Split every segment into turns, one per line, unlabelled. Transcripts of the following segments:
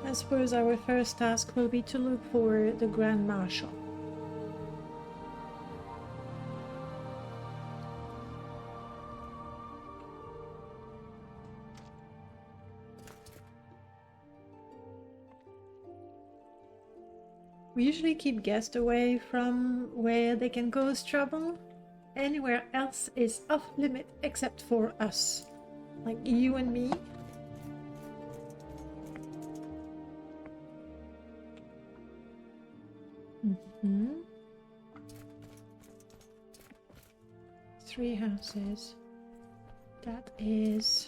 I suppose our first task will be to look for the Grand Marshal. We usually keep guests away from where they can cause trouble. Anywhere else is off limit except for us. Like you and me. Mm-hmm. 3 houses. That is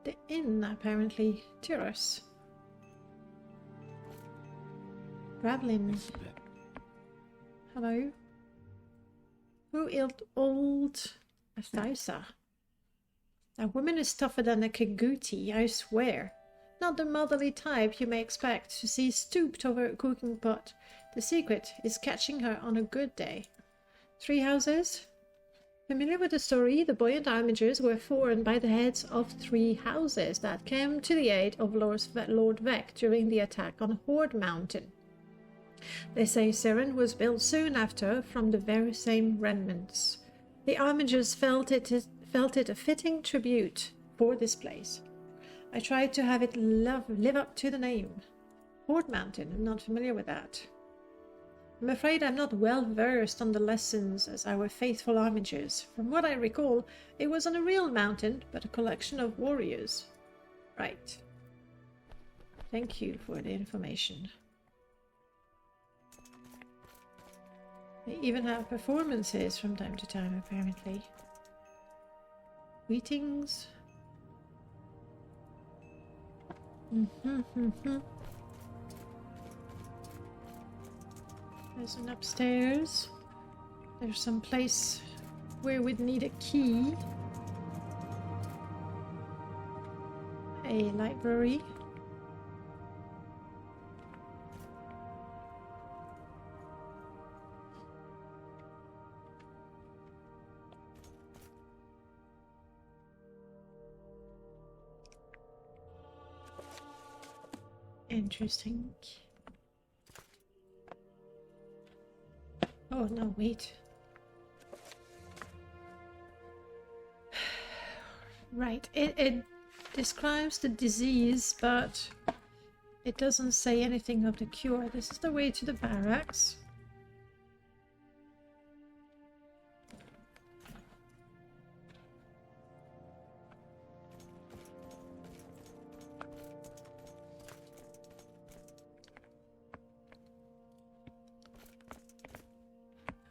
the inn, apparently. Terrace. Ravlin. Hello. Who ilt old Athaisa? That woman is tougher than a Kaguti, I swear. Not the motherly type you may expect to see stooped over a cooking pot. The secret is catching her on a good day. 3 houses? Familiar with the story, the buoyant armigers were formed by the heads of 3 houses that came to the aid of Lord Vec during the attack on Horde Mountain. They say Seren was built soon after from the very same remnants. The armigers felt it a fitting tribute for this place. I tried to have it live up to the name. Horde Mountain, I'm not familiar with that. I'm afraid I'm not well versed on the lessons as our faithful armigers. From what I recall, it wasn't a real mountain, but a collection of warriors. Right. Thank you for the information. They even have performances from time to time, apparently. Greetings. There's an upstairs. There's some place where we'd need a key. A library. Interesting. Oh, no, wait. Right, it describes the disease, but it doesn't say anything of the cure. This is the way to the barracks.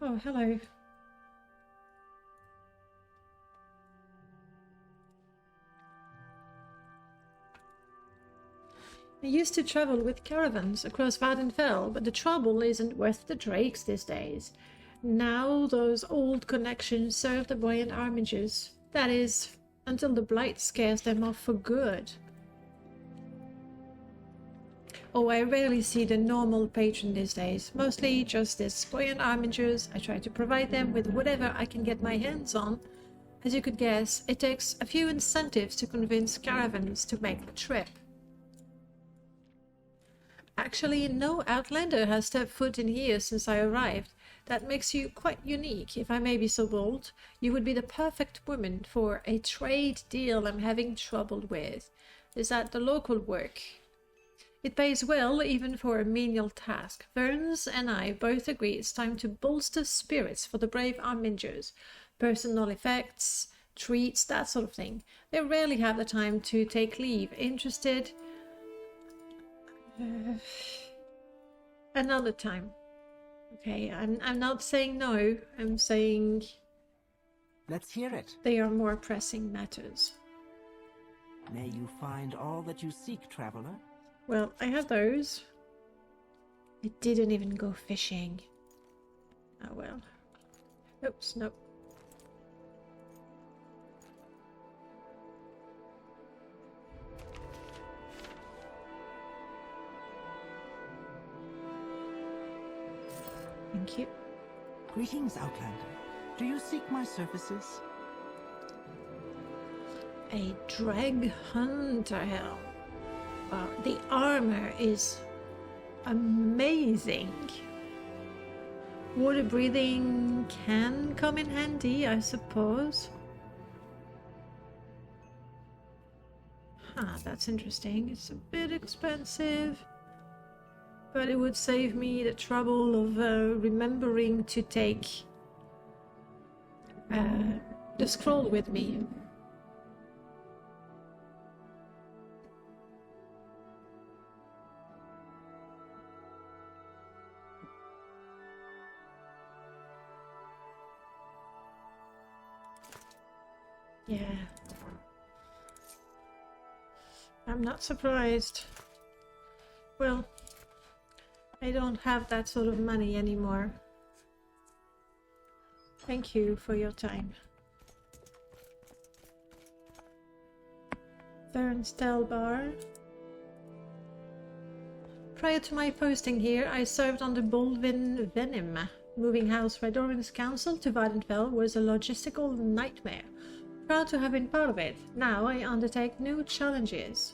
Oh, hello. I used to travel with caravans across Vardenfell, but the trouble isn't worth the drakes these days. Now those old connections serve the buoyant armigers. That is, until the blight scares them off for good. Oh, I rarely see the normal patron these days. Mostly just these buoyant armigers. I try to provide them with whatever I can get my hands on. As you could guess, it takes a few incentives to convince caravans to make the trip. Actually, no Outlander has stepped foot in here since I arrived. That makes you quite unique, if I may be so bold. You would be the perfect woman for a trade deal I'm having trouble with. Is that the local work? It pays well, even for a menial task. Verns and I both agree it's time to bolster spirits for the brave armigers. Personal effects, treats, that sort of thing. They rarely have the time to take leave. Interested? Another time. Okay, I'm not saying no. I'm saying...
Let's hear it.
They are more pressing matters.
May you find all that you seek, traveler.
Well, I have those. I didn't even go fishing. Oh well. Oops, nope. Thank you.
Greetings, Outlander. Do you seek my services?
A drag hunter helm. Well, The armor is amazing. Water breathing can come in handy, I suppose. That's interesting. It's a bit expensive, but it would save me the trouble of remembering to take the scroll with me. Yeah. I'm not surprised. Well, I don't have that sort of money anymore. Thank you for your time. Thurnsdale Bar. Prior to my posting here, I served on the Baldwin Venom moving house. Redorman's council to Vardenfell was a logistical nightmare. Proud to have been part of it. Now I undertake new challenges.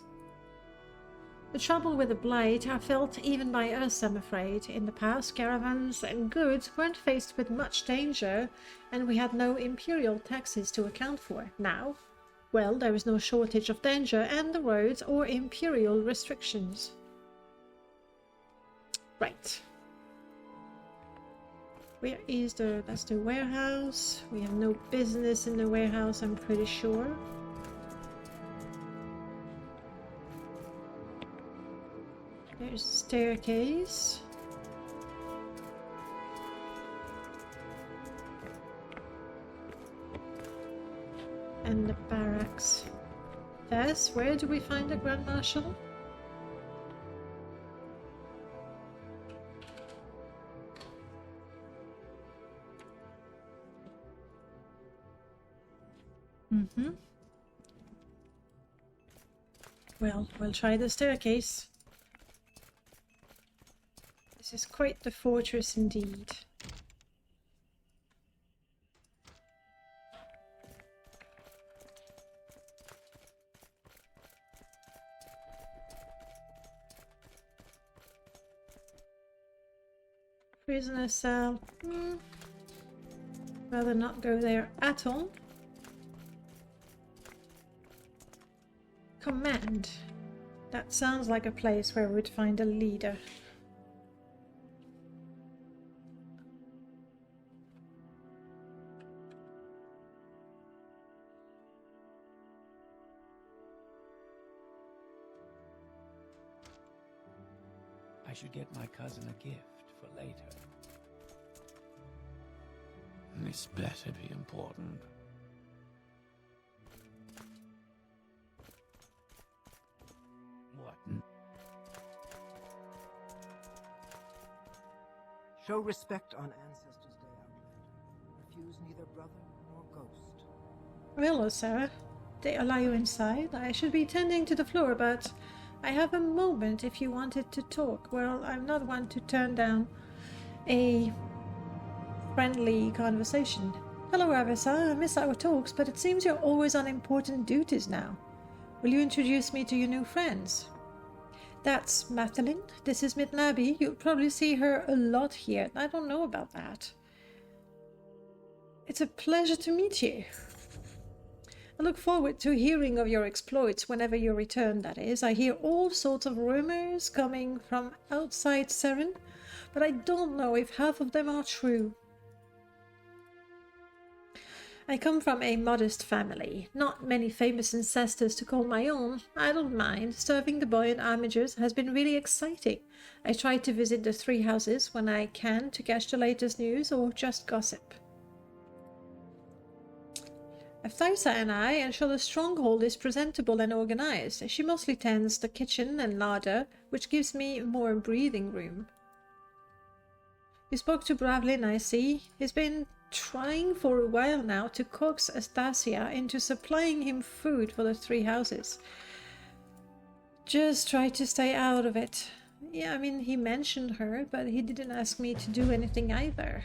The trouble with the Blight are felt even by us, I'm afraid. In the past, caravans and goods weren't faced with much danger, and we had no imperial taxes to account for. Now, well, there is no shortage of danger and the roads or imperial restrictions. Right. Where is that's the warehouse. We have no business in the warehouse, I'm pretty sure. There's a staircase. And the barracks. Thus, where do we find the Grand Marshal? Well, we'll try the staircase. This is quite the fortress indeed. Prisoner cell. Rather not go there at all. Command. That sounds like a place where we'd find a leader.
I should get my cousin a gift for later. This better be important. What?
Show respect on Ancestors' Day, Outlander. Refuse neither brother nor ghost.
Hello, Sarah. They allow you inside? I should be tending to the floor, but I have a moment if you wanted to talk. Well, I'm not one to turn down a friendly conversation. Hello, Avisa. I miss our talks, but it seems you're always on important duties now. Will you introduce me to your new friends? That's Madeline. This is Midnabi. You'll probably see her a lot here. I don't know about that. It's a pleasure to meet you. I look forward to hearing of your exploits whenever you return, that is. I hear all sorts of rumors coming from outside Seren, but I don't know if half of them are true. I come from a modest family, not many famous ancestors to call my own. I don't mind. Serving the boy in Armigers has been really exciting. I try to visit the three houses when I can to catch the latest news or just gossip. Thaisa and I ensure the stronghold is presentable and organized. She mostly tends the kitchen and larder, which gives me more breathing room. You spoke to Bravlin, I see. He's been trying for a while now to coax Astasia into supplying him food for the three houses. Just try to stay out of it. Yeah, I mean, he mentioned her, but he didn't ask me to do anything either.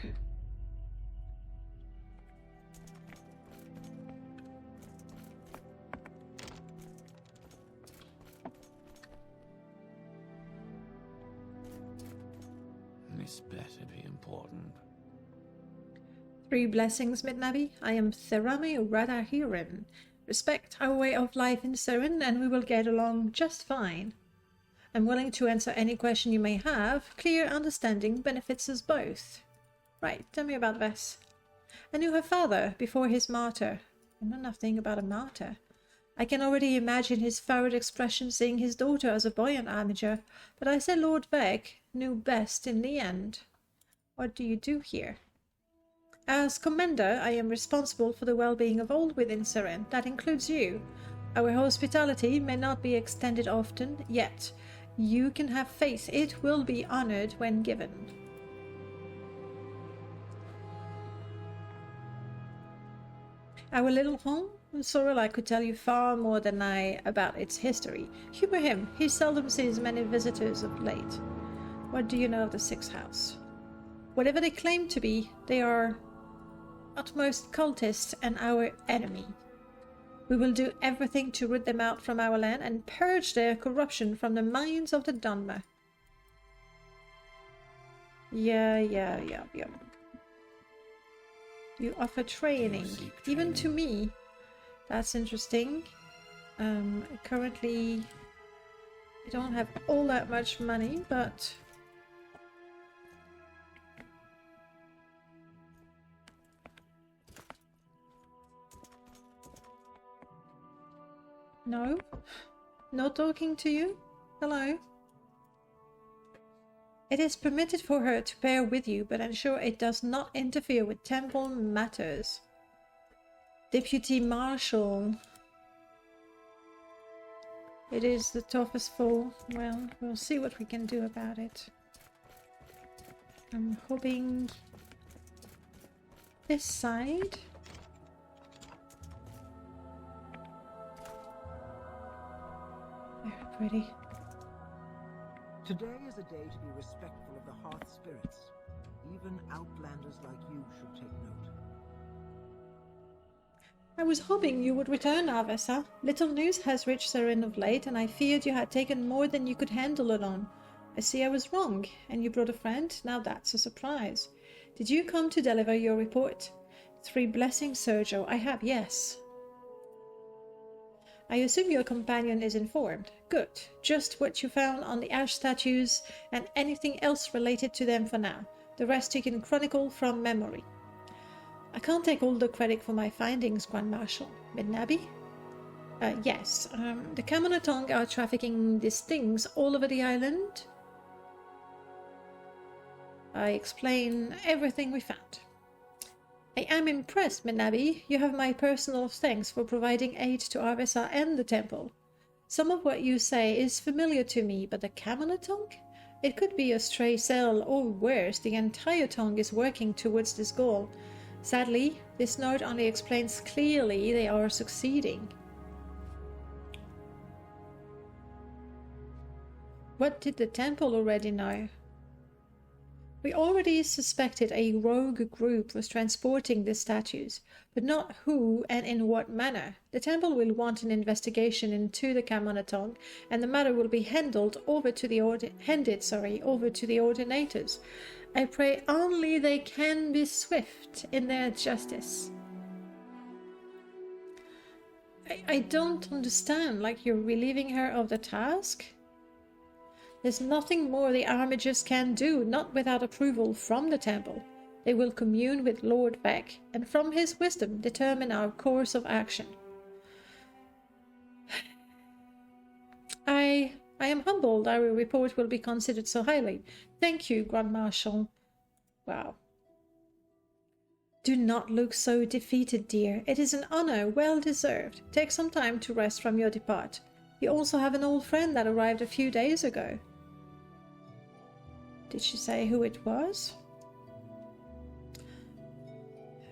This better be important.
3 blessings, Midnabi. I am Therame Radahirin. Respect our way of life in Siren, and we will get along just fine. I'm willing to answer any question you may have. Clear understanding benefits us both. Right, tell me about Vess. I knew her father before his martyr. I know nothing about a martyr. I can already imagine his furrowed expression seeing his daughter as a boy and armiger, but I say Lord Veg knew best in the end. What do you do here? As commander, I am responsible for the well-being of all within Siren. That includes you. Our hospitality may not be extended often, yet you can have faith it will be honored when given. Our little home? Sorrel could tell you far more than I about its history. Humor him. He seldom sees many visitors of late. What do you know of the Sixth House? Whatever they claim to be, they are utmost cultists and our enemy. We will do everything to root them out from our land and purge their corruption from the minds of the Dunmer. Yeah. You offer training, even to me. That's interesting. Currently, I don't have all that much money, but no, not talking to you. Hello. It is permitted for her to pair with you, but ensure it does not interfere with temple matters. Deputy Marshal. It is the toughest foe. Well, we'll see what we can do about it. I'm hoping this side. Very pretty.
Today is a day to be respectful of the hearth spirits. Even outlanders like you should take note.
I was hoping you would return, Avessa. Little news has reached Siren of late, and I feared you had taken more than you could handle alone. I see I was wrong, and you brought a friend? Now that's a surprise. Did you come to deliver your report? 3 blessings, Sergio. I have, yes. I assume your companion is informed. Good. Just what you found on the ash statues, and anything else related to them for now. The rest you can chronicle from memory. I can't take all the credit for my findings, Grand Marshal. Midnabi? Yes. The Kamanatong are trafficking these things all over the island. I explain everything we found. I am impressed, Midnabi. You have my personal thanks for providing aid to Arvesa and the temple. Some of what you say is familiar to me, but the Kamanatong? It could be a stray cell, or worse, the entire Tong is working towards this goal. Sadly, this note only explains clearly they are succeeding. What did the temple already know? We already suspected a rogue group was transporting the statues, but not who and in what manner. The temple will want an investigation into the Kamanatong, and the matter will be handed over to the ordinators. I pray only they can be swift in their justice. I don't understand, like you're relieving her of the task? There's nothing more the Armigers can do, not without approval from the temple. They will commune with Lord Veg, and from his wisdom determine our course of action. I am humbled our report will be considered so highly. Thank you, Grand Marshal. Wow. Do not look so defeated, dear. It is an honor well deserved. Take some time to rest from your depart. You also have an old friend that arrived a few days ago. Did she say who it was?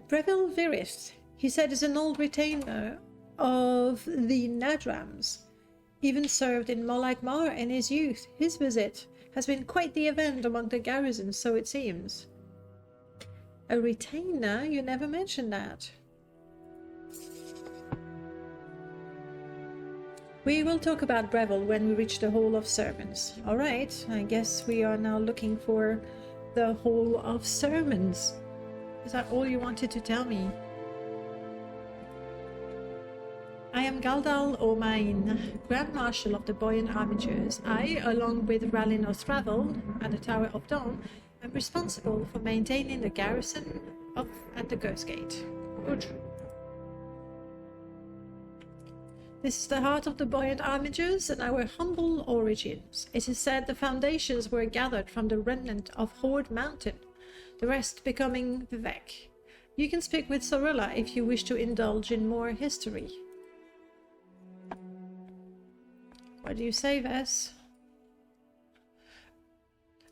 Breville Virith. He said is an old retainer of the Nadrams. Even served in Molag Mar in his youth. His visit has been quite the event among the garrisons, so it seems. A retainer? You never mentioned that. We will talk about Breville when we reach the Hall of Servants. Alright, I guess we are now looking for the Hall of Sermons. Is that all you wanted to tell me? I am Galdal O'Main, Grand Marshal of the Buoyant Armigers. I, along with Ralin O'Thravel and the Tower of Dawn, am responsible for maintaining the garrison at the Ghost Gate. Good. This is the heart of the Buoyant Armigers and our humble origins. It is said the foundations were gathered from the remnant of Horde Mountain, the rest becoming Vivek. You can speak with Sorilla if you wish to indulge in more history. What do you say, Vess?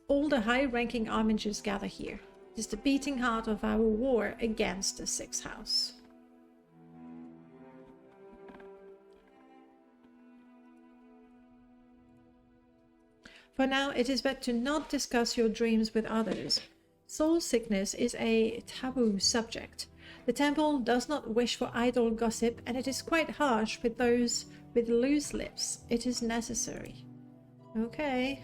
All the high-ranking Armigers gather here. It is the beating heart of our war against the Sixth House. For now, it is better to not discuss your dreams with others. Soul sickness is a taboo subject. The temple does not wish for idle gossip, and it is quite harsh with those with loose lips. It is necessary. Okay.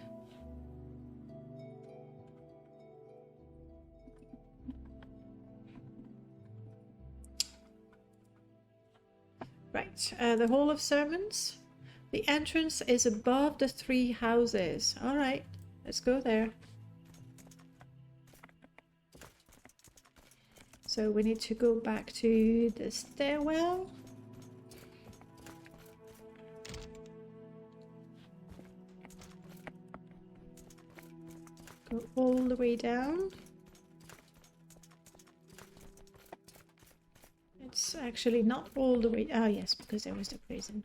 Right, the Hall of Sermons. The entrance is above the 3 houses. Alright, let's go there. So we need to go back to the stairwell. Go all the way down. It's actually not all the way... Ah, yes, because there was the prison.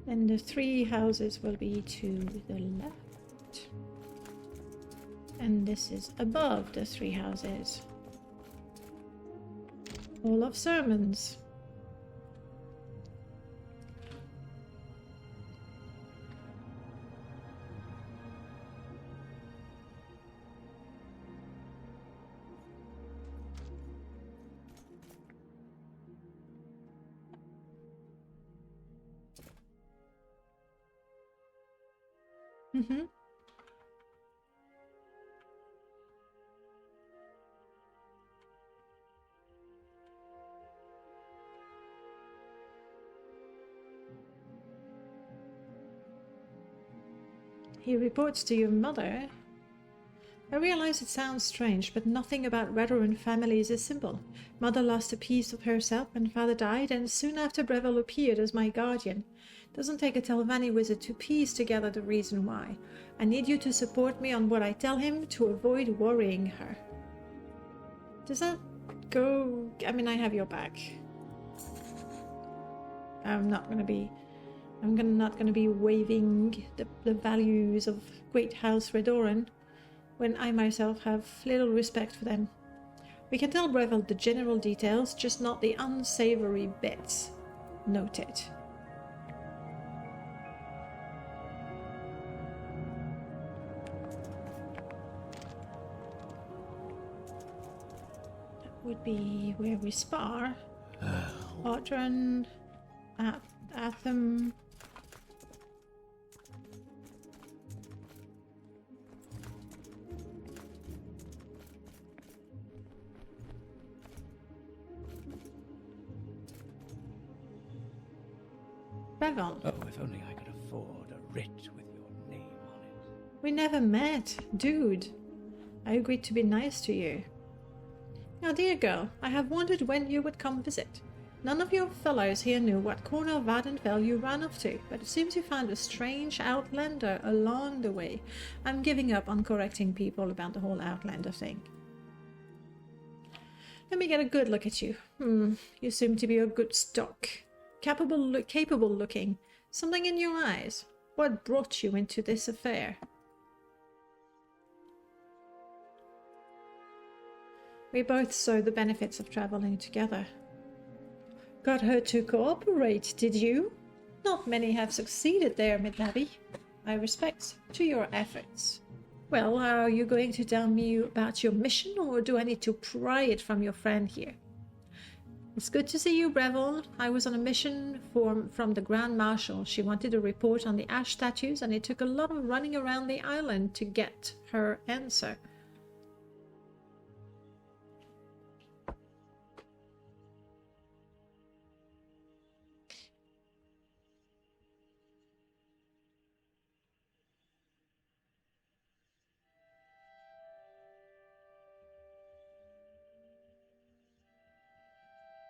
And the 3 houses will be to the left. And this is above the 3 houses. Hall of Sermons. Mm-hmm. He reports to your mother. I realize it sounds strange, but nothing about Redoran families is simple. Mother lost a piece of herself when father died, and soon after Breville appeared as my guardian. Doesn't take a Telvanni wizard to piece together the reason why. I need you to support me on what I tell him to avoid worrying her. Does that go... I mean, I have your back. I'm not going to be waving the values of Great House Redoran when I myself have little respect for them. We can tell Breville the general details, just not the unsavory bits. Noted. Would be where we spar. Audron, Atham. Breville.
Oh, if only I could afford a writ with your name on it.
We never met, dude. I agreed to be nice to you. Now, dear girl, I have wondered when you would come visit. None of your fellows here knew what corner of Vardenfell you ran off to, but it seems you found a strange Outlander along the way. I'm giving up on correcting people about the whole Outlander thing. Let me get a good look at you. You seem to be a good stock. Capable looking. Something in your eyes. What brought you into this affair? We both saw the benefits of traveling together. Got her to cooperate, did you? Not many have succeeded there, Midnabi. My respects to your efforts. Well, are you going to tell me about your mission, or do I need to pry it from your friend here? It's good to see you, Breville. I was on a mission from the Grand Marshal. She wanted a report on the ash statues, and it took a lot of running around the island to get her answer.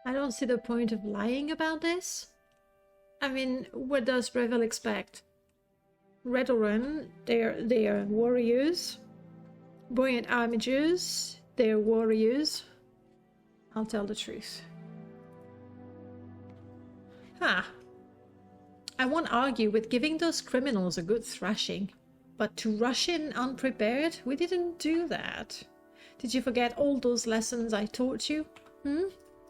I don't see the point of lying about this. I mean, what does Breville expect? Redorun, they're warriors. Buoyant armigers, they're warriors. I'll tell the truth. I won't argue with giving those criminals a good thrashing. But to rush in unprepared, we didn't do that. Did you forget all those lessons I taught you?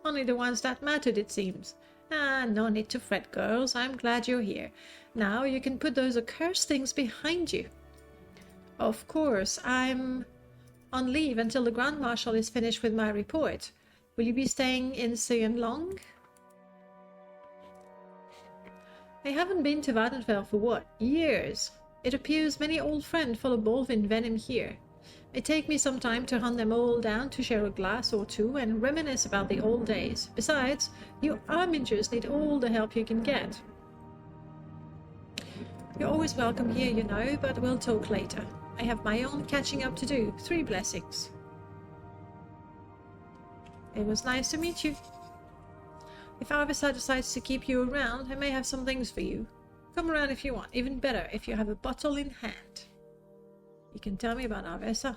Only the ones that mattered, it seems. No need to fret, girls. I'm glad you're here. Now you can put those accursed things behind you. Of course, I'm on leave until the Grand Marshal is finished with my report. Will you be staying in Sion long? I haven't been to Vardenfell for what? Years. It appears many old friends full of Bolvin venom here. It takes me some time to hunt them all down to share a glass or two and reminisce about the old days. Besides, you Armingers need all the help you can get. You're always welcome here, you know, but we'll talk later. I have my own catching up to do. 3 blessings. It was nice to meet you. If Arvisa decides to keep you around, I may have some things for you. Come around if you want. Even better, if you have a bottle in hand. You can tell me about Arvisa.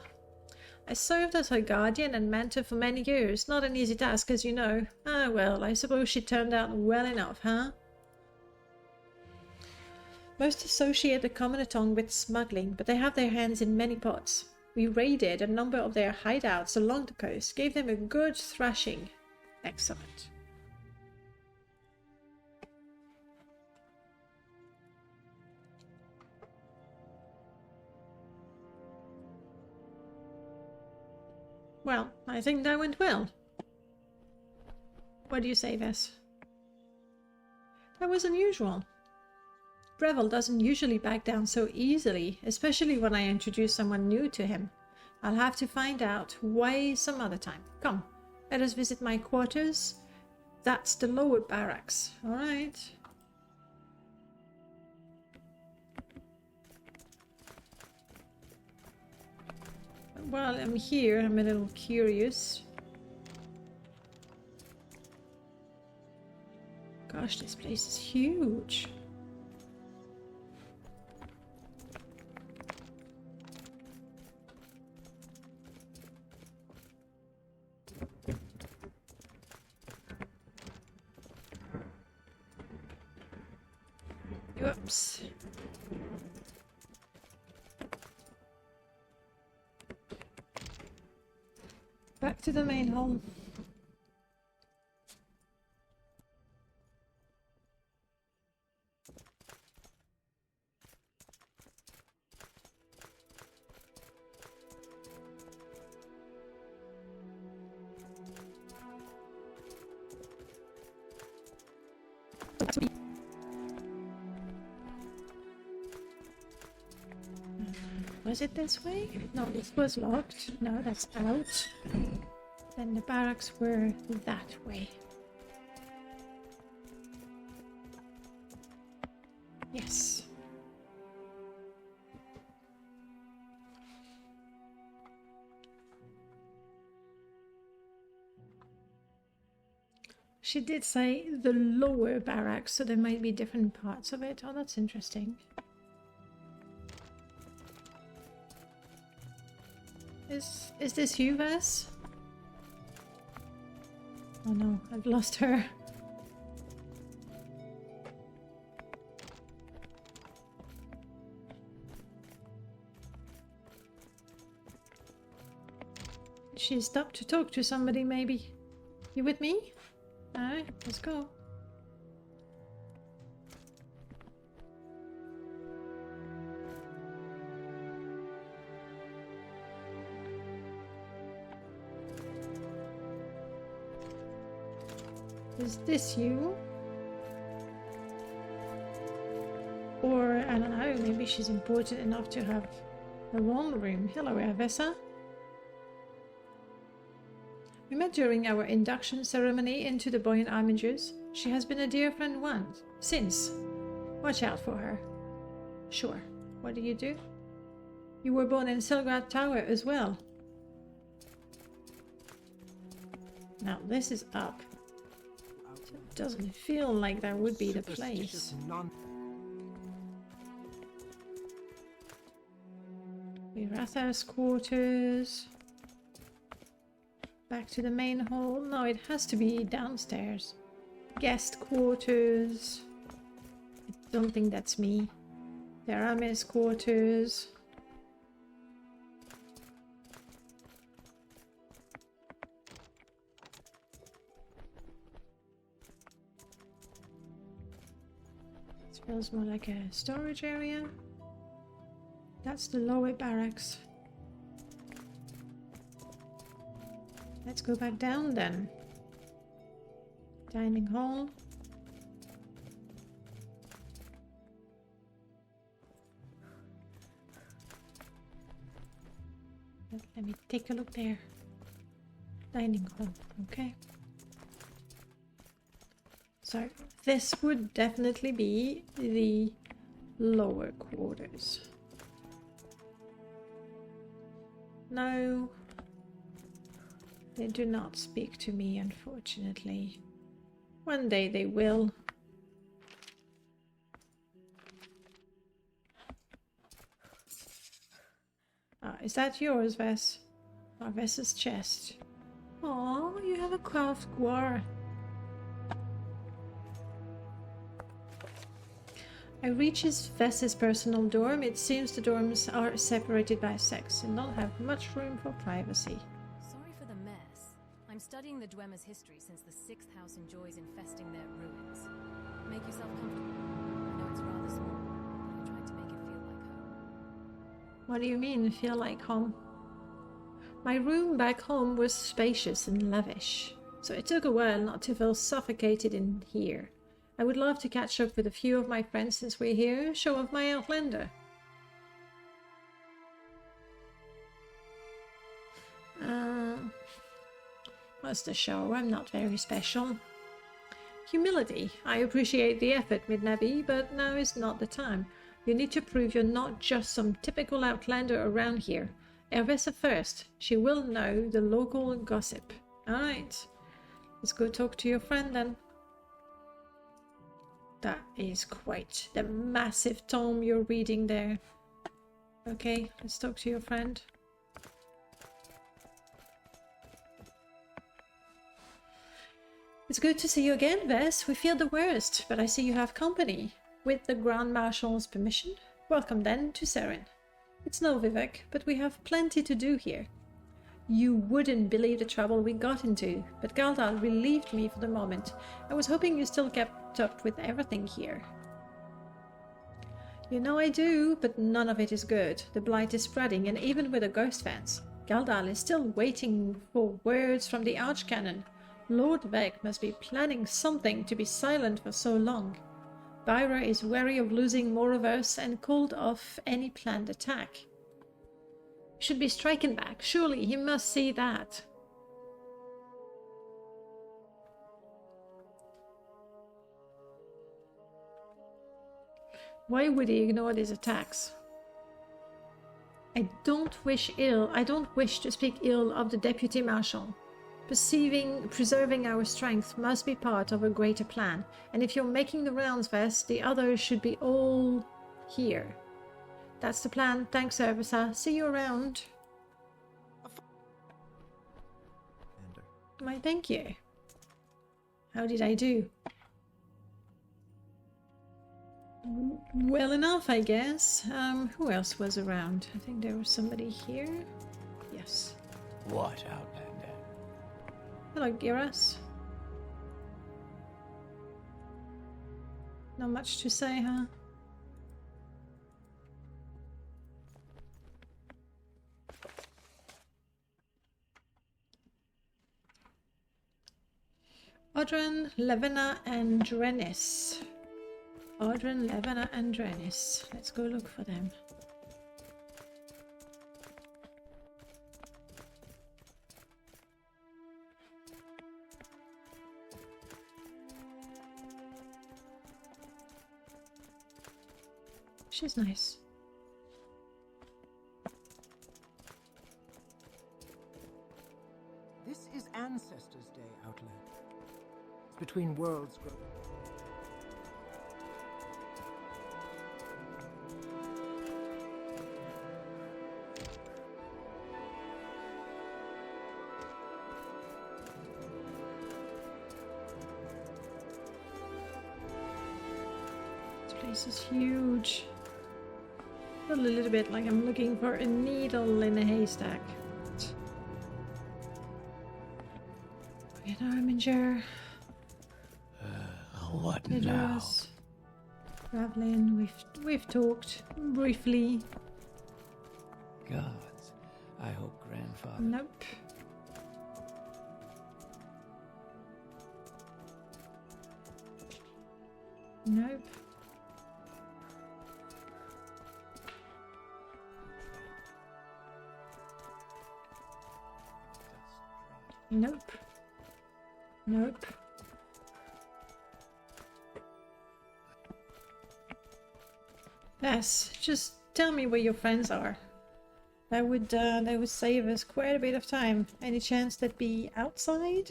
I served as her guardian and mentor for many years. Not an easy task, as you know. Well, I suppose she turned out well enough, huh? Most associate the Commonaton with smuggling, but they have their hands in many pots. We raided a number of their hideouts along the coast, gave them a good thrashing. Excellent. Well, I think that went well. What do you say, Vess? That was unusual. Breville doesn't usually back down so easily, especially when I introduce someone new to him. I'll have to find out why some other time. Come, let us visit my quarters. That's the lower barracks, all right? While I'm here, I'm a little curious. Gosh, this place is huge. Whoops. Back to the main hall. Was it this way? No, this was locked. No, that's out. Then the barracks were that way. Yes. She did say the lower barracks, so there might be different parts of it. Oh, that's interesting. Is this you, Vess? Oh no, I've lost her. She stopped to talk to somebody, maybe. You with me? Alright, let's go. Is this you? Or, I don't know, maybe she's important enough to have her own room. Hello, Avessa. We met during our induction ceremony into the Buoyant Armingers. She has been a dear friend once, since. Watch out for her. Sure. What do? You were born in Selgrad Tower as well. Now this is up. So it doesn't feel like that would be the place. Ratha's quarters. Back to the main hall. No, it has to be downstairs. Guest quarters. I don't think that's me. Theramis quarters. It feels more like a storage area. That's the lower barracks. Let's go back down then. Dining hall. Let me take a look there. Dining hall, okay. So this would definitely be the lower quarters. No, they do not speak to me, unfortunately. One day they will. Is that yours, Vess? Oh, Vess's chest. Oh, you have a craft guar. I reach Vess's personal dorm. It seems the dorms are separated by sex and don't have much room for privacy.
Sorry for the mess. I'm studying the Dwemer's history since the 6th house enjoys infesting their ruins. Make yourself comfortable. I know it's rather small, but I'm trying to make it feel like home.
What do you mean, feel like home? My room back home was spacious and lavish, so it took a while not to feel suffocated in here. I would love to catch up with a few of my friends since we're here. Show off my Outlander. What's the show? I'm not very special. Humility. I appreciate the effort, Midnabi, but now is not the time. You need to prove you're not just some typical Outlander around here. Ervessa first. She will know the local gossip. Alright. Let's go talk to your friend then. That is quite the massive tome you're reading there. Okay, let's talk to your friend. It's good to see you again, Vess. We fear the worst, but I see you have company. With the Grand Marshal's permission, welcome then to Seren. It's no Vivek, but we have plenty to do here. You wouldn't believe the trouble we got into, but Galdal relieved me for the moment. I was hoping you still kept up with everything here. You know I do, but none of it is good. The blight is spreading, and even with the ghost fans, Galdal is still waiting for words from the Archcanon. Lord Veg must be planning something to be silent for so long. Byra is wary of losing more of us and called off any planned attack. Should be striking back. Surely he must see that. Why would he ignore these attacks? I don't wish to speak ill of the Deputy Marshal. Preserving our strength must be part of a greater plan, and if you're making the rounds, Vess, the others should be all here. That's the plan. Thanks, Ervessa. See you around. Why, thank you. How did I do? Well enough, I guess. Who else was around? I think there was somebody here. Yes.
What, Outlander?
Hello, Giras. Not much to say, huh? Audren, Levena, and Drenis. Audren, Levena, and Drenis. Let's go look for them. She's nice.
This is Ancestors' Day, Outlander. It's between worlds growing.
This place is huge. A little bit like I'm looking for a needle in a haystack. An arminger.
What
It
now?
was Ravlin. We've talked briefly.
Gods, I hope grandfather...
Nope. Nope. Nope. Nope. Yes, just tell me where your friends are. That would save us quite a bit of time. Any chance they'd be outside?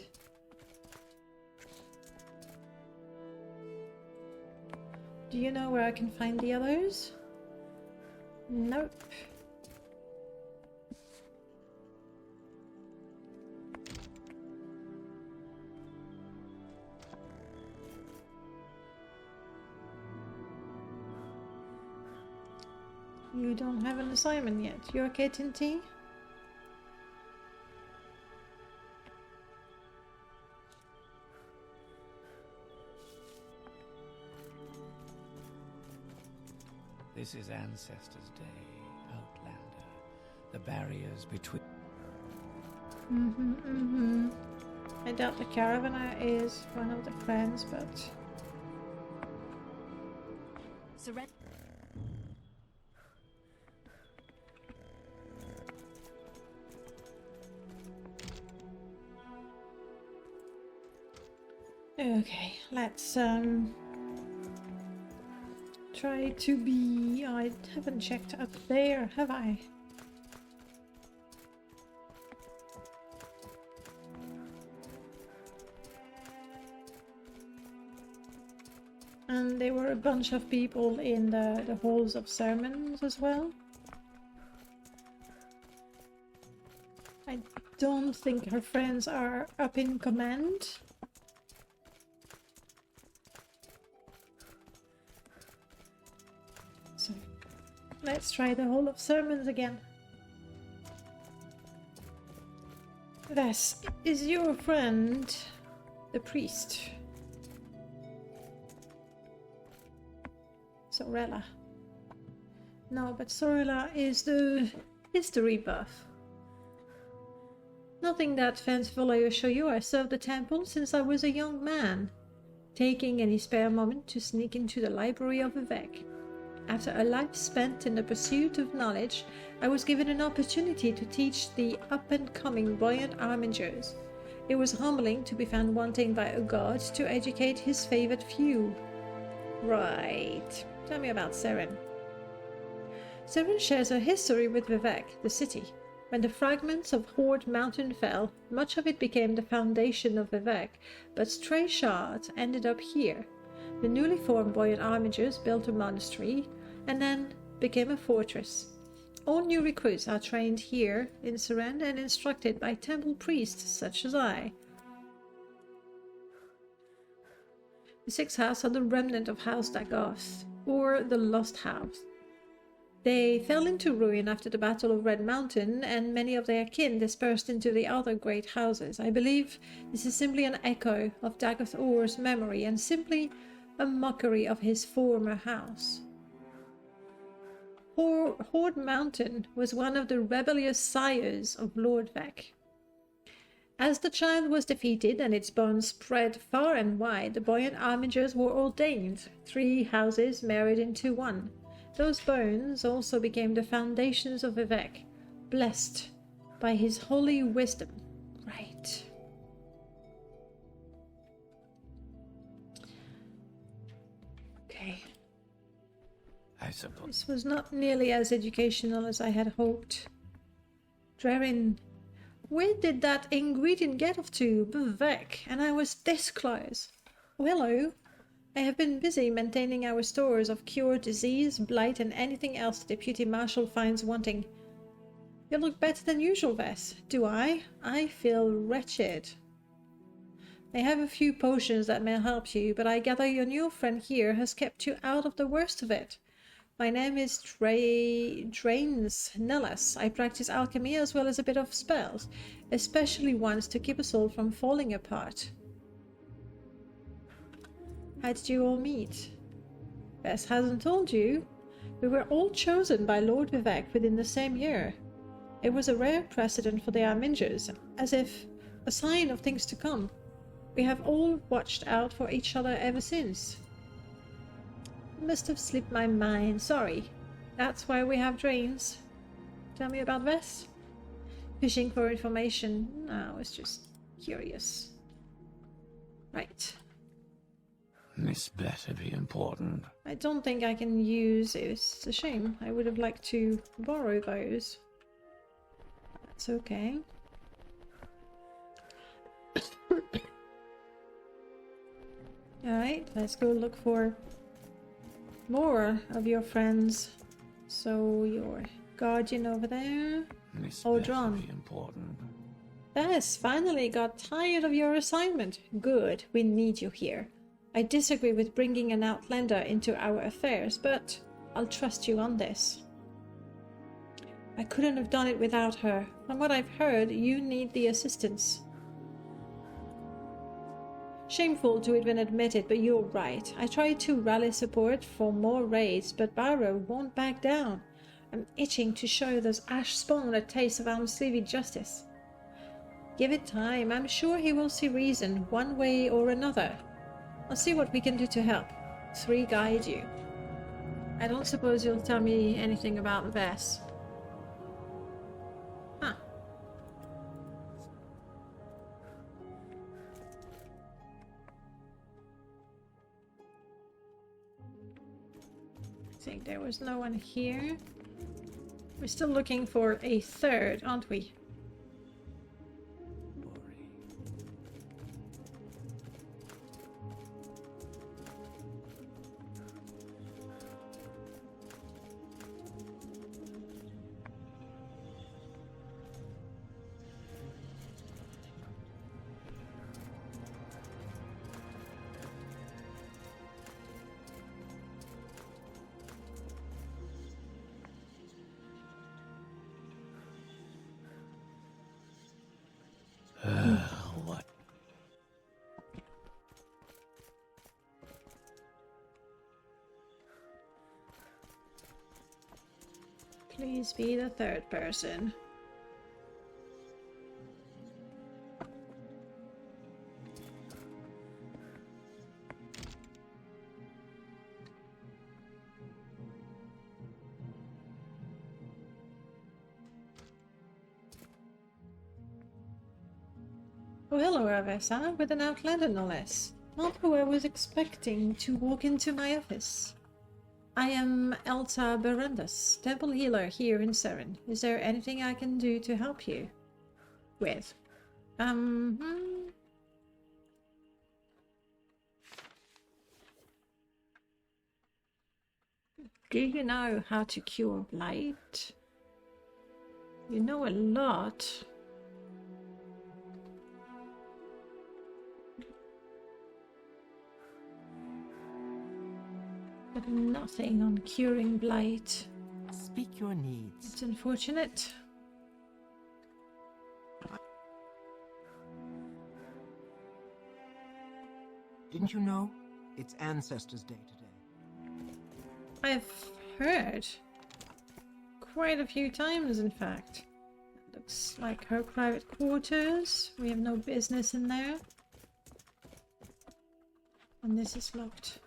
Do you know where I can find the others? Nope. You don't have an assignment yet. You okay, Tinty?
This is Ancestors' Day, Outlander. The barriers between...
I doubt the Caravaner is one of the friends, but...
Surrender.
Okay, let's try to be... I haven't checked up there, have I? And there were a bunch of people in the halls of sermons as well. I don't think her friends are up in command. So let's try the hall of sermons again. This is your friend, the priest. Sorella. No, but Sorella is the history buff. Nothing that fanciful, I assure you. I served the temple since I was a young man, taking any spare moment to sneak into the library of Vivek. After a life spent in the pursuit of knowledge, I was given an opportunity to teach the up-and-coming Royal Armingers. It was humbling to be found wanting by a god to educate his favored few. Right. Tell me about Seren. Seren shares a history with Vivek, the city. When the fragments of Horde Mountain fell, much of it became the foundation of Vivek, but stray shards ended up here. The newly formed Boyan Armigers built a monastery, and then became a fortress. All new recruits are trained here in Seren and instructed by temple priests such as I. The Six House are the remnant of House Dagoth, or the Lost House. They fell into ruin after the Battle of Red Mountain, and many of their kin dispersed into the other great houses. I believe this is simply an echo of Dagoth Or's memory, and simply a mockery of his former house. Horde Mountain was one of the rebellious sires of Lord Vec. As the child was defeated and its bones spread far and wide, the boy and armigers were ordained, 3 houses married into one. Those bones also became the foundations of Vivek, blessed by his holy wisdom. Right. Okay.
I suppose.
This was not nearly as educational as I had hoped. Drerin, where did that ingredient get off to? Vivek, and I was this close. Oh, hello. I have been busy maintaining our stores of cure disease, blight, and anything else the Deputy Marshal finds wanting. You look better than usual, Vess. Do I? I feel wretched. I have a few potions that may help you, but I gather your new friend here has kept you out of the worst of it. My name is Drains Nellis. I practice alchemy as well as a bit of spells, especially ones to keep us all from falling apart. How did you all meet? Bess hasn't told you. We were all chosen by Lord Vivek within the same year. It was a rare precedent for the Armingers, as if a sign of things to come. We have all watched out for each other ever since. Must have slipped my mind, sorry. That's why we have drains. Tell me about Vess? Fishing for information? No, I was just curious. Right.
This better be important.
I don't think I can use it. It's a shame. I would have liked to borrow those. That's okay. Alright, let's go look for more of your friends. So your guardian over there.
This
Odron.
better be important.
Bess, finally got tired of your assignment. Good, we need you here. I disagree with bringing an Outlander into our affairs, but I'll trust you on this. I couldn't have done it without her. From what I've heard, you need the assistance. Shameful to even admit it, but you're right. I tried to rally support for more raids, but Barrow won't back down. I'm itching to show those ash spawn a taste of Almsleevey justice. Give it time. I'm sure he will see reason, one way or another. I'll see what we can do to help. 3 guide you. I don't suppose you'll tell me anything about Vess. Huh. I think there was no one here. We're still looking for a 3rd, aren't we?
What?
Please be the 3rd person. Oh, hello, Avessa, with an Outlander no less. Not who I was expecting to walk into my office. I am Elta Berendus, temple healer here in Seren. Is there anything I can do to help you? With? Do you know how to cure blight? You know a lot. But nothing on curing blight.
Speak your needs.
It's unfortunate.
Didn't you know? It's Ancestors' Day today.
I've heard. Quite a few times, in fact. The Looks like her private quarters. We have no business in there. And this is locked.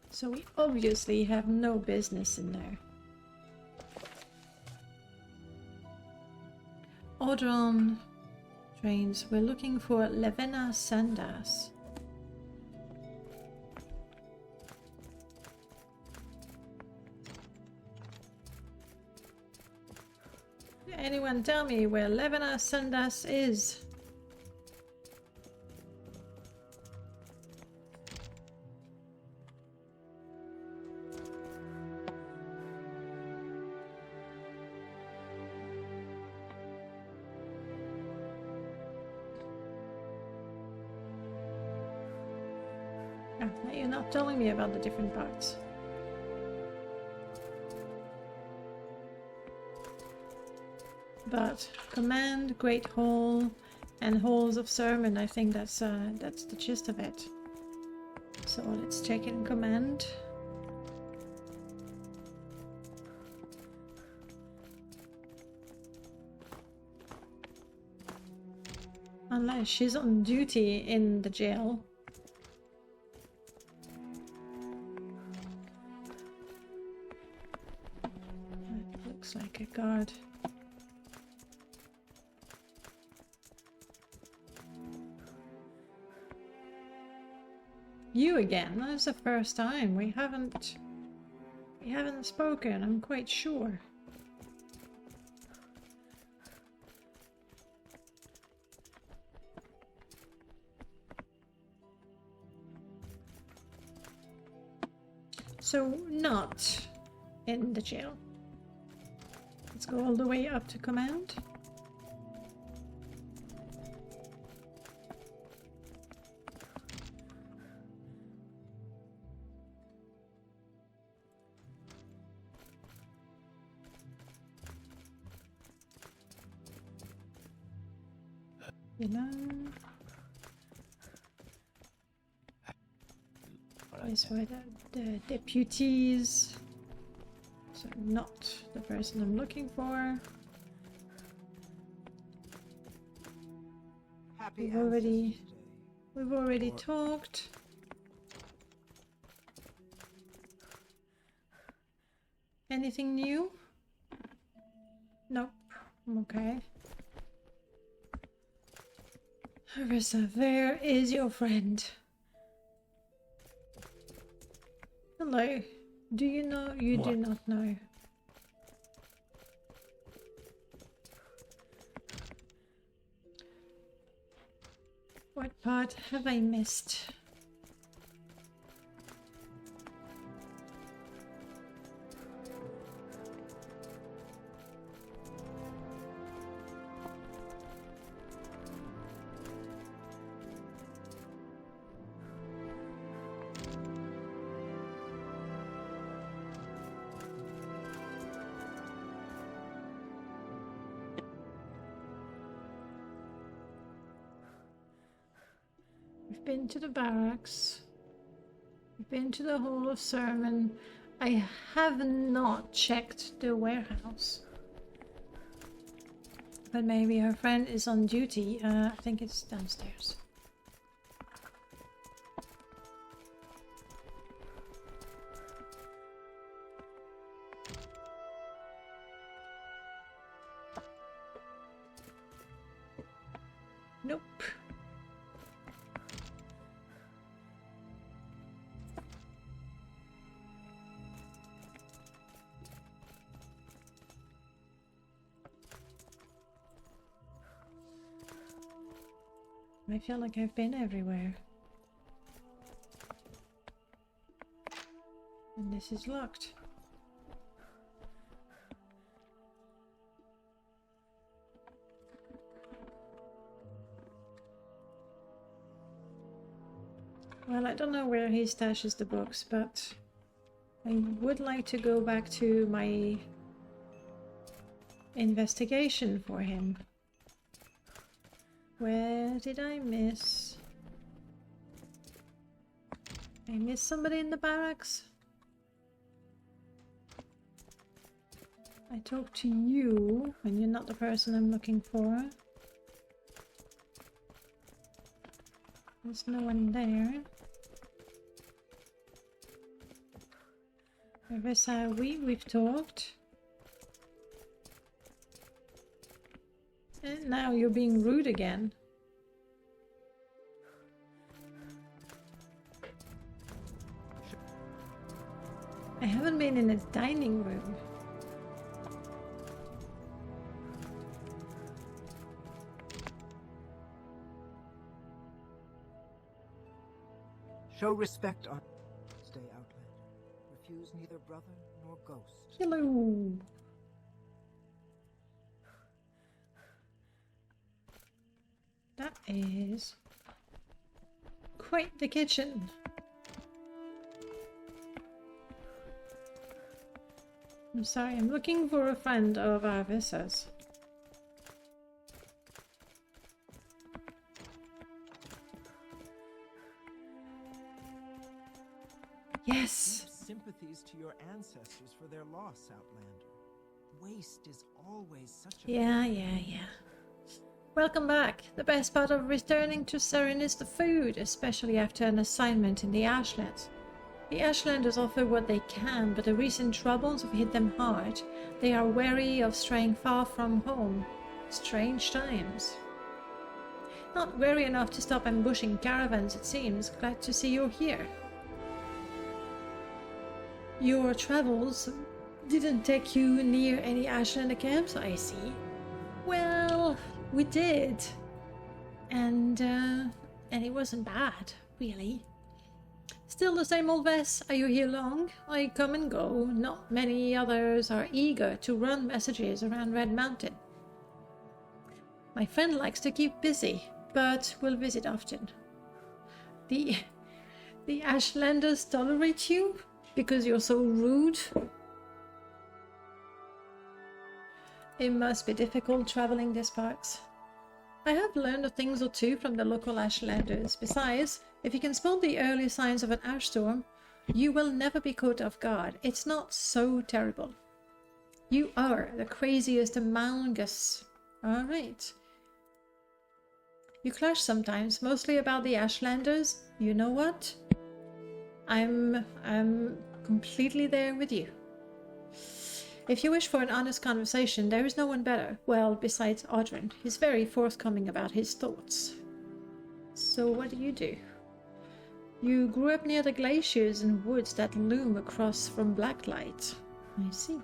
So we obviously have no business in there. Audron trains. We're looking for Levena Sandas. Anyone tell me where Levena Sandas is? Oh, you're not telling me about the different parts. But command, Great Hall, and Halls of Sermon, I think that's the gist of it. So let's check in command. Unless she's on duty in the jail. That looks like a guard. You again? That's the first time. We haven't spoken, I'm quite sure. So not in the jail. Let's go all the way up to command. These were the deputies. So not the person I'm looking for.
Happy
We've already talked. Anything new? Nope. I'm okay. Harissa, where is your friend? Hello. Do you know? You do not know. What part have I missed? Been to the barracks. Been to the Hall of Sermon. I have not checked the warehouse. But maybe her friend is on duty. I think it's downstairs. Nope. I feel like I've been everywhere. And this is locked. Well, I don't know where he stashes the books, but I would like to go back to my investigation for him. Where did I miss? I missed somebody in the barracks? I talk to you when you're not the person I'm looking for. There's no one there. Where are we? We've talked. And now you're being rude again. I haven't been in the dining room.
Show respect on. Stay Outlander. Refuse neither brother nor ghost.
Hello. That is quite the kitchen. I'm sorry, I'm looking for a friend of Arvissa's. Yes!
Deep sympathies to your ancestors for their loss, Outlander. Waste is always such a...
Yeah. Welcome back. The best part of returning to Seren is the food, especially after an assignment in the Ashlands. The Ashlanders offer what they can, but the recent troubles have hit them hard. They are wary of straying far from home. Strange times. Not wary enough to stop ambushing caravans, it seems. Glad to see you're here. Your travels didn't take you near any Ashlander camps, I see. Well, we did. And it wasn't bad, really. Still the same old Vess. Are you here long? I come and go. Not many others are eager to run messages around Red Mountain. My friend likes to keep busy, but will visit often. The Ashlanders tolerate you because you're so rude? It must be difficult traveling these parts. I have learned a thing or two from the local Ashlanders. Besides, if you can spot the early signs of an ash storm, you will never be caught off guard. It's not so terrible. You are the craziest among us. Alright. You clash sometimes, mostly about the Ashlanders. You know what? I'm completely there with you. If you wish for an honest conversation, there is no one better. Well, besides Audrin. He's very forthcoming about his thoughts. So what do? You grew up near the glaciers and woods that loom across from Blacklight. I see.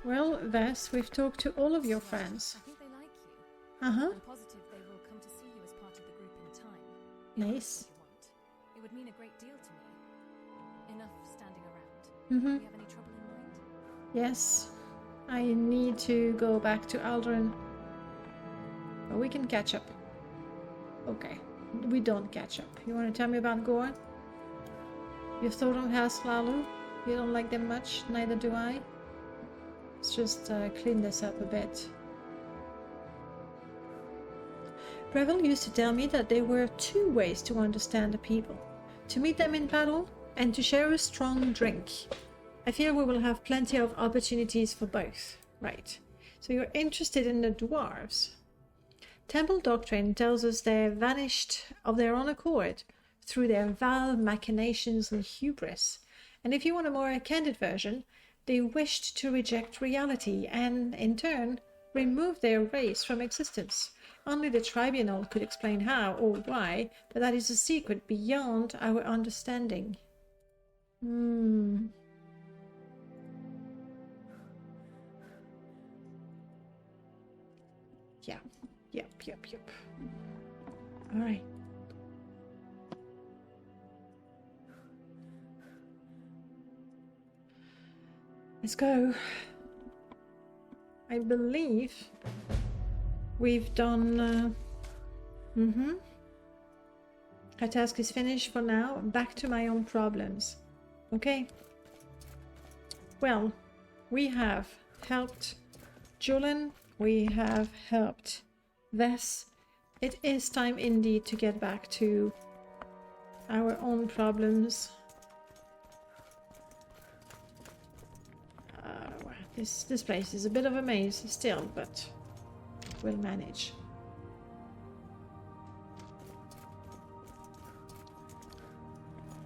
Well, Vess, we've talked to all of your friends.
I think they like you.
Uh-huh.
I'm positive they will come to see you as part of the group in time.
Nice.
If you want. It would mean a great deal to me. Enough standing around.
Mm-hmm.
Do you have any trouble in mind?
Yes. I need to go back to Aldrin. But we can catch up. Okay. We don't catch up. You want to tell me about Gorn? You've thought of Haslalu? You don't like them much? Neither do I. Let's just clean this up a bit. Breville used to tell me that there were two ways to understand the people. To meet them in battle, and to share a strong drink. I feel we will have plenty of opportunities for both. Right. So you're interested in the dwarves. Temple doctrine tells us they vanished of their own accord through their vile machinations and hubris. And if you want a more candid version, they wished to reject reality and, in turn, remove their race from existence. Only the tribunal could explain how or why, but that is a secret beyond our understanding. Yeah. Yep. Alright. Let's go. I believe we've done... Our task is finished for now. Back to my own problems. Okay. Well, we have helped Julian. We have helped Vess. It is time indeed to get back to our own problems. This place is a bit of a maze still, but we'll manage.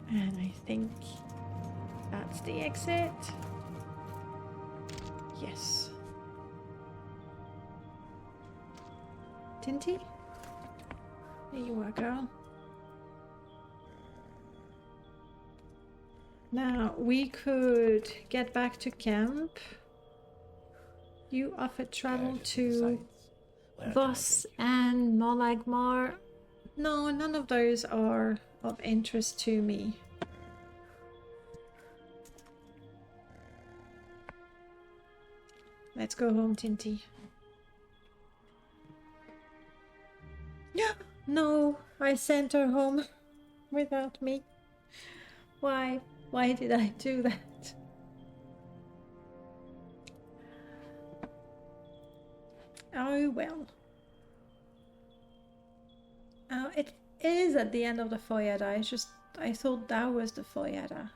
And I think that's the exit. Yes. Tinty? There you are, girl. Now, we could get back to camp. You offered travel to Voss and Molagmar. No, none of those are of interest to me. Let's go home, Tinty. No, I sent her home without me. Why? Why did I do that? Oh well. Oh, it is at the end of the Foyada. I thought that was the Foyada.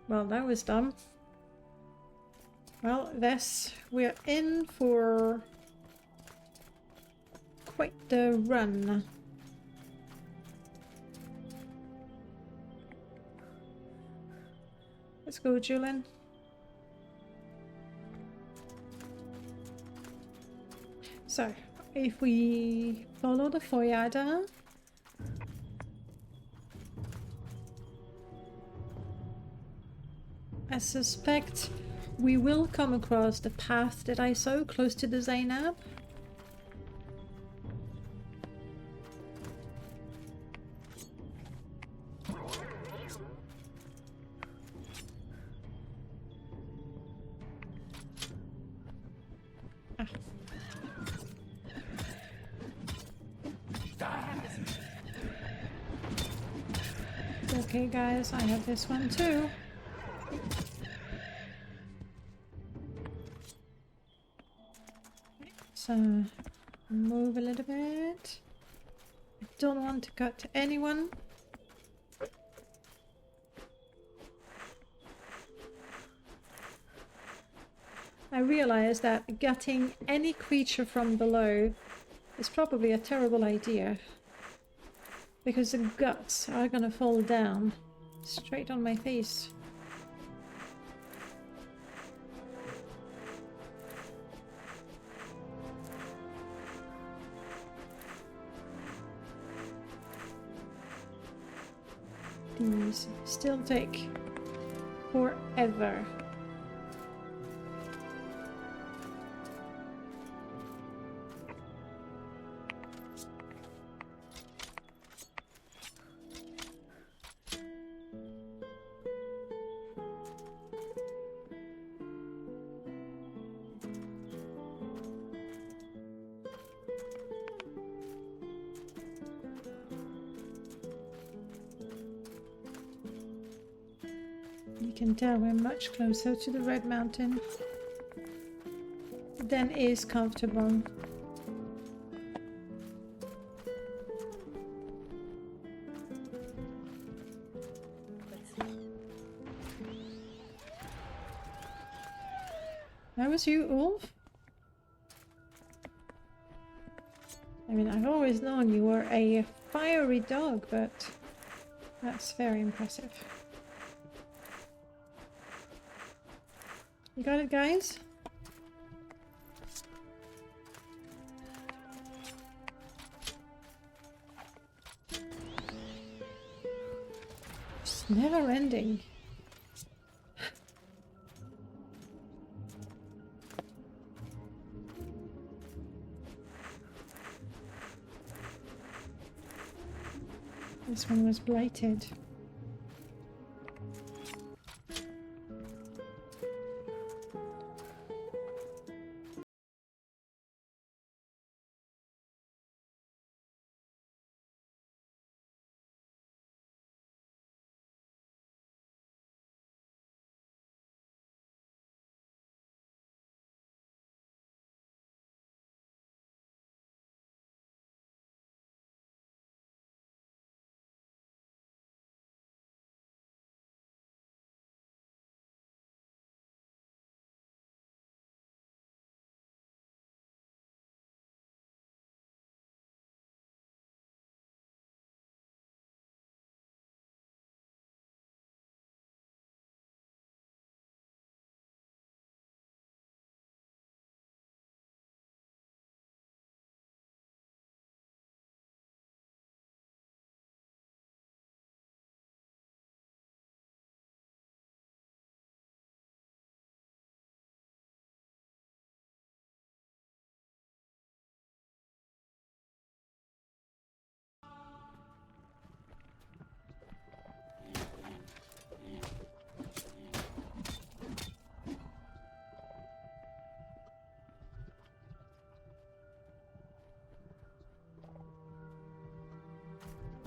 Well, that was dumb. Well, we're in for quite the run. Let's go, Julian. So, if we follow the Foyada, I suspect we will come across the path that I saw close to the Zainab. Okay guys, I have this one too. So, move a little bit. I don't want to cut anyone. I realize that gutting any creature from below is probably a terrible idea, because the guts are gonna fall down straight on my face. These still take forever. You can tell we're much closer to the Red Mountain than is comfortable. That was you, Ulf? I mean, I've always known you were a fiery dog, but that's very impressive. You got it, guys? It's never ending. This one was blighted.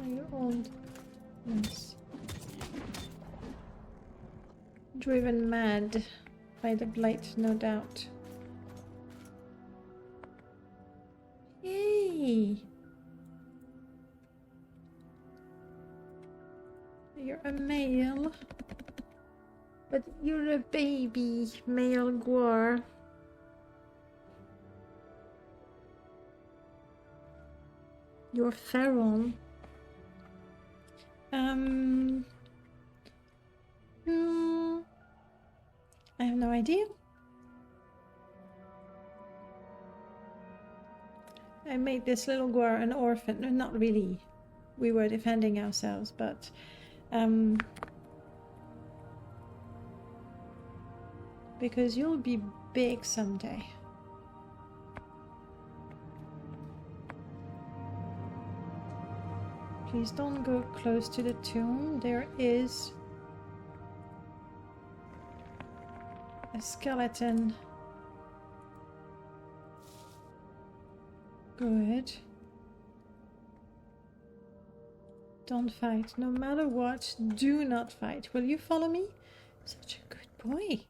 you're old. Yes. Driven mad by the blight, no doubt. Yay! You're a male. But you're a baby male Gwar. You're feral. I have no idea. I made this little Gwar an orphan. No, not really. We were defending ourselves, but because you'll be big someday. Please don't go close to the tomb. There is a skeleton. Good. Don't fight. No matter what, do not fight. Will you follow me? Such a good boy.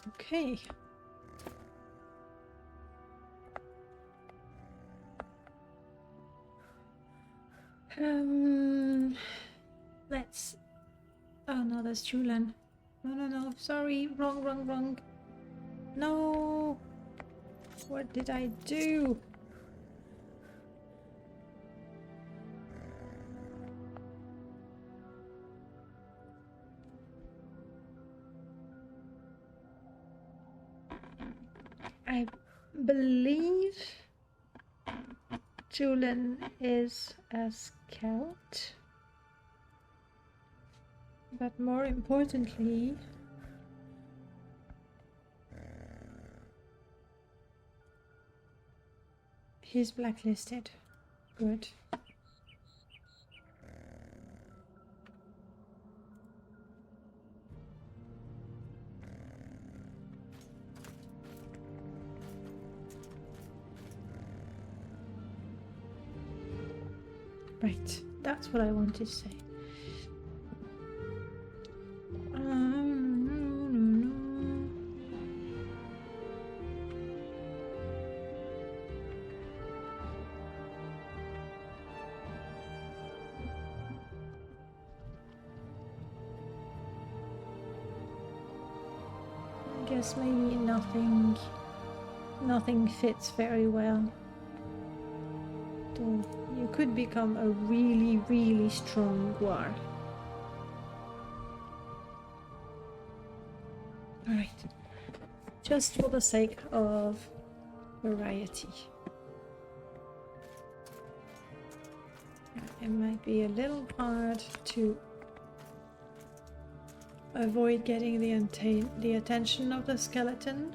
Okay. Let's... Oh no, that's Julian. No. Sorry. Wrong. No. What did I do? I believe Julian is a scout, but more importantly, he's blacklisted. Good. Right, that's what I wanted to say. I guess maybe nothing fits very well. Though you could become a really strong Gwar. Alright. Just for the sake of variety. It might be a little hard to avoid getting the attention of the skeleton.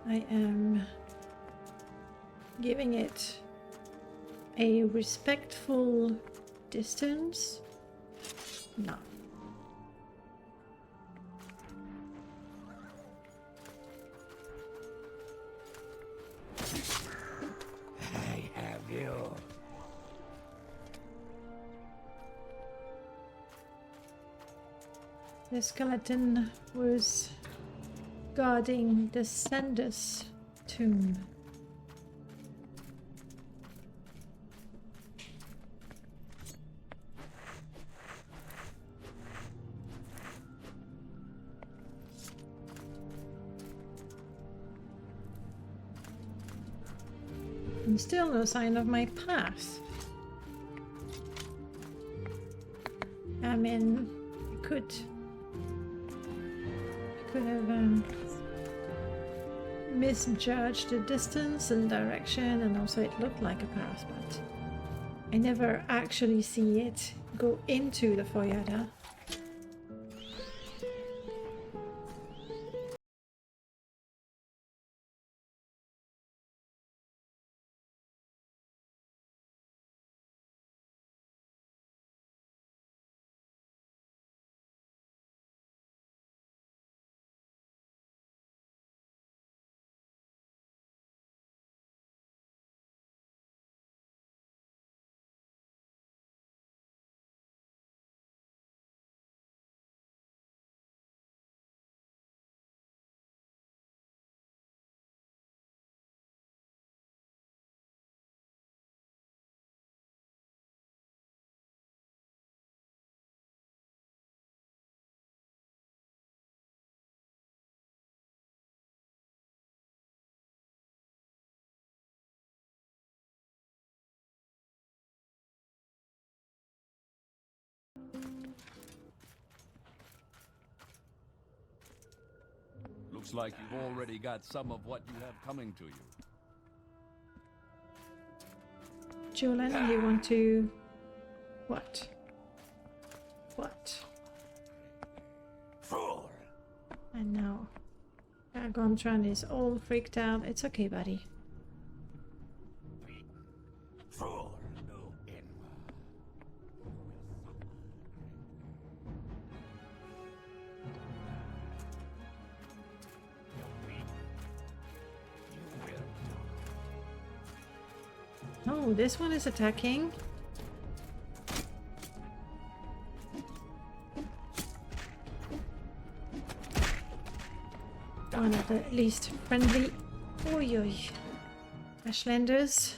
I am giving it a respectful distance. No.
I have you.
The skeleton was guarding the Sender's tomb. And still no sign of my path. I mean, I could could have misjudged the distance and direction, and also it looked like a path, but I never actually see it go into the Foyada.
Looks like you've already got some of what you have coming to you.
Julian, you want to... What? What?
Fool!
I know. Gontran is all freaked out. It's okay, buddy.
Fool! No end.
Oh, this one is attacking. One of the least friendly. Oi oi. Ashlanders.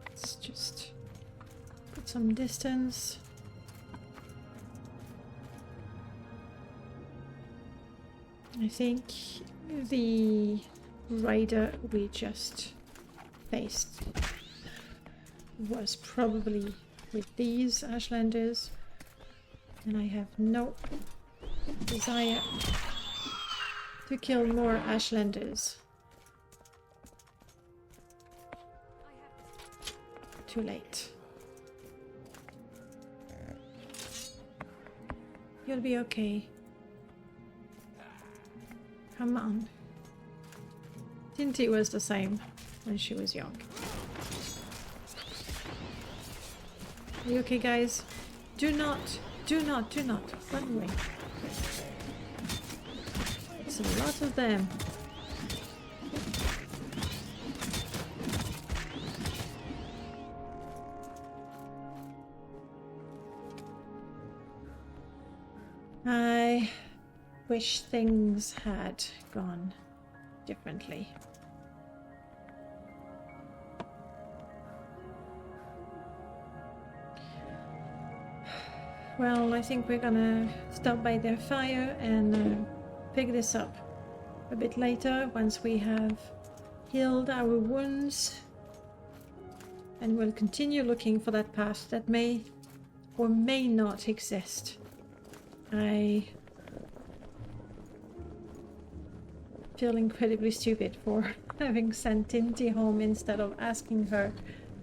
Let's just put some distance. I think the rider we just faced was probably with these Ashlanders, and I have no desire to kill more Ashlanders. Too late. You'll be okay. Come on. Tinty was the same when she was young. Are you okay, guys? Do not run away. It's a lot of them. I wish things had gone differently. Well, I think we're gonna stop by their fire and pick this up a bit later once we have healed our wounds, and we'll continue looking for that path that may or may not exist. I feel incredibly stupid for having sent Tinty home instead of asking her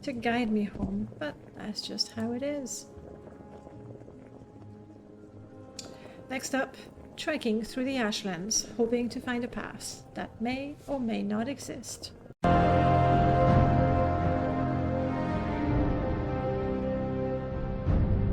to guide me home, but that's just how it is. Next up, trekking through the Ashlands, hoping to find a path that may or may not exist.